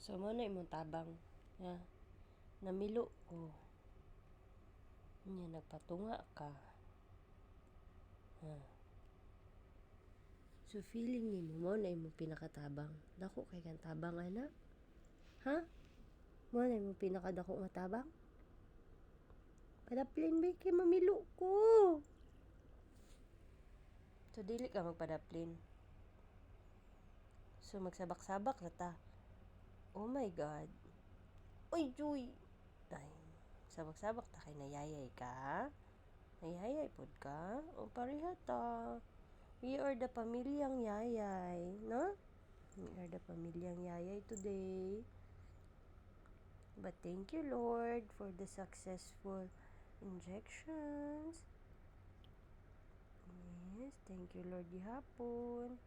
So, mo na imong tabang. Ha? Namilo ko. Nya, nagpatunga ka. Ha? So, feeling ni mo na imong pinakatabang. Dako kay kang tabang, anak? Ha? Mo na imong pinakadako nga tabang? Padaplin ba kay mamilo ko? So, dili ka magpadaplin. So, magsabak-sabak na ta. Oh my God. Uy, Joy! Ay, sabak-sabak ta kay nayayay ka? Nayayay pod ka? O pareha ta. We are the pamilyang yayay, no? We are the pamilyang yayay today. But thank you, Lord, for the successful injections. Yes, thank you, Lord, gihapon.